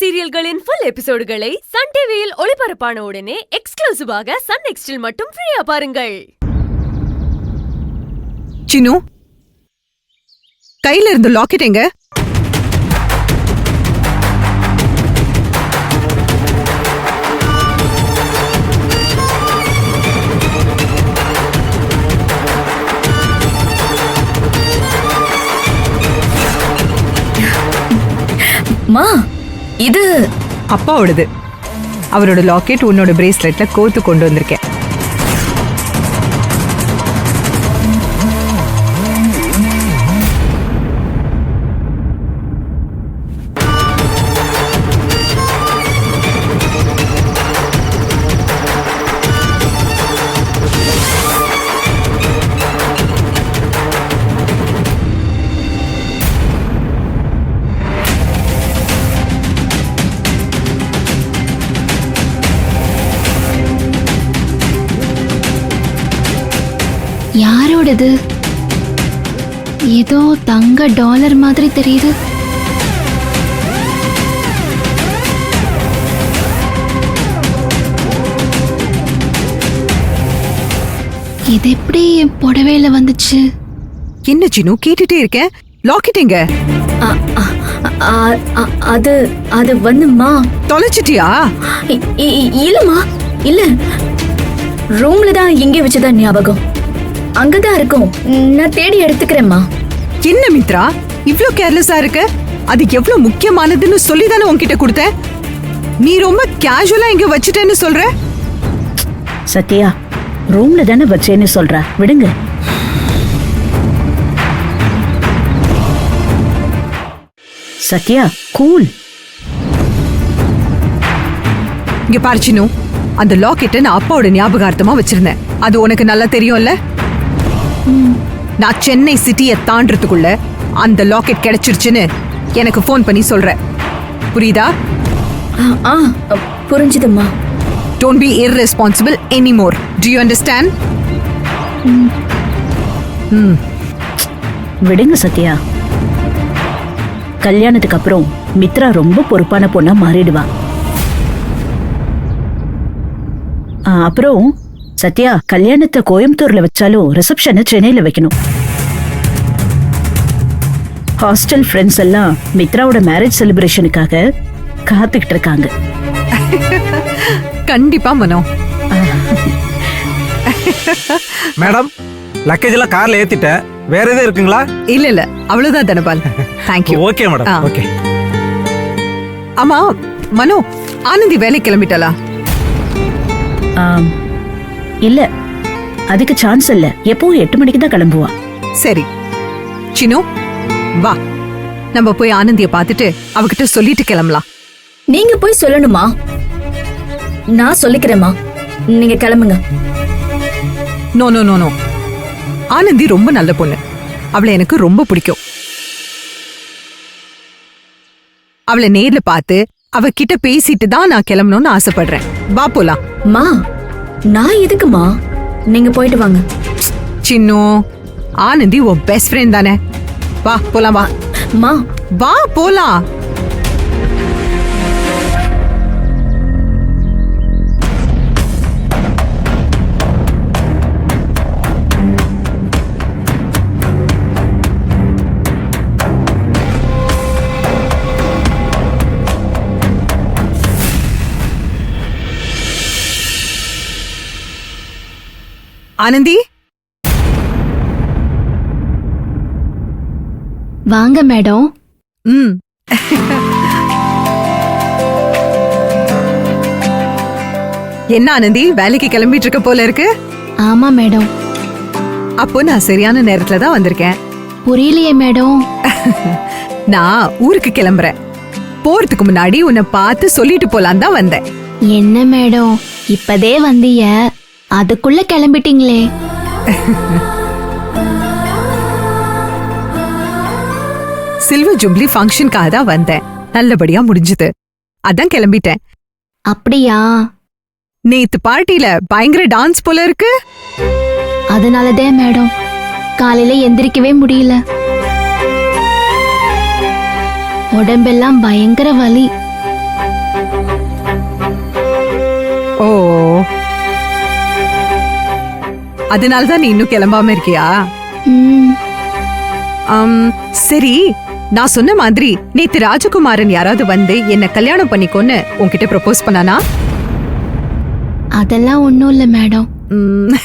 சீரியல்களின் full எபிசோடுகளை Sun டிவியில் ஒளிபரப்பான உடனே எக்ஸ்க்ளூசிவாக சன் நெக்ஸ்டில் மட்டும் ஃப்ரீயா பாருங்கள். சின்னு, கையில இருந்த லாக்கெட் எங்க? மா, இது அப்பாவோடது. அவரோட லாக்கெட் உன்னோட பிரேஸ்லெட்ல கோத்து கொண்டு வந்திருக்கேன். யாரோடது? ஏதோ தங்க டாலர் மாதிரி தெரியுது. இது எப்படி என் புடவையில வந்துச்சு? என்ன சின்னு கேட்டுட்டே இருக்கேன், லாக்கெட் எங்க? அது அது வந்துமா. தொலைச்சிட்டியா? இல்லம்மா, இல்ல, ரூம்ல தான் எங்கே வச்சதா ஞாபகம். அங்கதான் இருக்கும், நான் தேடி எடுத்துக்கிறேம்மா. என்ன மித்ரா இவ்ளோ கேர்லெஸ்ஸா இருக்க? அது எவ்வளவு முக்கியமானதுன்னு சொல்லிதானே உன்கிட்ட கொடுத்தேன். நீ ரொம்ப கேஷுவலா இங்க வச்சிட்டேன்னு சொல்ற. சத்யா, ரூம்ல தானே வச்சேன்னு சொல்ற, விடுங்க. சத்யா, கூல். இங்க பாரு சின்னு, அந்த லாக்கெட்டை நான் அப்பாவோட ஞாபகார்த்தமா வச்சிருந்தேன். அது உனக்கு நல்லா தெரியும்ல. நான் சென்னை சிட்டியை தாண்டறதுக்குள்ள அந்த லாக்கெட் கிடைச்சிருச்சுன்னு எனக்கு ஃபோன் பண்ணி சொல்ற. புரியுதா? புரிஞ்சுதும்மா. Don't be irresponsible anymore. Do you understand? விடுங்க சத்யா. கல்யாணத்துக்கு அப்புறம் மித்ரா ரொம்ப பொறுப்பான பொண்ணா மாறிடுவா. அப்புறம் சத்யா, கல்யாணத்தை கோயம்புத்தூர்ல வச்சாலும் ரிசப்ஷனை சென்னையில வைக்கணும். ஹாஸ்டல் ஃப்ரெண்ட்ஸ் எல்லாம் மித்ராவோட மேரேஜ் செலிப்ரேஷனுக்காக காத்துக்கிட்டு இருக்காங்க. கண்டிப்பா மனோ. மேடம், லக்கேஜ் எல்லாம் கார்ல ஏத்திட்டேன். வேற எதுவும் இருக்குங்களா? இல்ல இல்ல, அவ்வளவுதான் Dhanapal. Thank you. Okay madam, okay. ஆமா மனோ, ஆனந்தி வேலைக்கு கிளம்பிட்டாளா? இல்ல, அதுக்கு சான்ஸ் இல்ல. எப்பவும் 8 மணிக்கு தான் கிளம்புவா. சரி சின்னு, வா நம்ம போய் ஆனந்திய பாத்துட்டு அவகிட்ட சொல்லிட்டு கிளம்பலாம். நீங்க போய் சொல்லணுமா? நான் சொல்லிக்கிறேம்மா, நீங்க கிளம்புங்க. No no no no, Anandi ரொம்ப நல்ல பொண்ணு. அவளை எனக்கு ரொம்ப பிடிக்கும். அவளை நேர்ல பார்த்து அவகிட்ட பேசிட்டு தான் நான் கிளம்பணும்னு ஆசைப்படுறேன். வா போலாம். மா, நான் எதுக்குமா? நீங்க போயிட்டு வாங்க. சின்னு, ஆனந்தி உன் பெஸ்ட் ஃப்ரெண்ட் தானே. வா போலாம். வா மா, வா போலாம். ஆனந்தி, வாங்க மேடம். என்ன ஆனந்தி, வேலைக்கு கிளம்பிட்டு இருக்க போல இருக்கு? ஆமா மேடம். அப்போ நான் சரியான நேரத்துல தான் வந்திருக்கேன். புரியலையே மேடம். நான் ஊருக்கு கிளம்புறேன். போறதுக்கு முன்னாடி உன்னை பார்த்து சொல்லிட்டு போலாம் தான் வந்தேன். என்ன மேடம், இப்பதே வந்தீங்க, அதுக்குள்ள கிளம்பிட்டீங்களே. சில்வர் ஜூப்ளி ஃபங்க்ஷனுக்காக தான் வந்தேன். நல்லபடியா முடிஞ்சது, அதான் கிளம்பிட்டேன். அப்படியா? நேத்து பார்ட்டில பயங்கர டான்ஸ் போல இருக்கு. அதனாலதான் மேடம் காலையில எந்திரிக்கவே முடியல. உடம்பெல்லாம் பயங்கர வலி. அதனால தான் நீ இன்னும் கிளம்பாம இருக்கியா? ம், சரி, நான் சொன்ன மாதிரி நேத்து ராஜகுமாரன் யாராவது வந்து என்ன கல்யாணம் பண்ணிக்கோன்னு உன்கிட்ட ப்ரொபோஸ் பண்ணானா? அதெல்லாம் ஒண்ணும் இல்ல மேடம். ம்,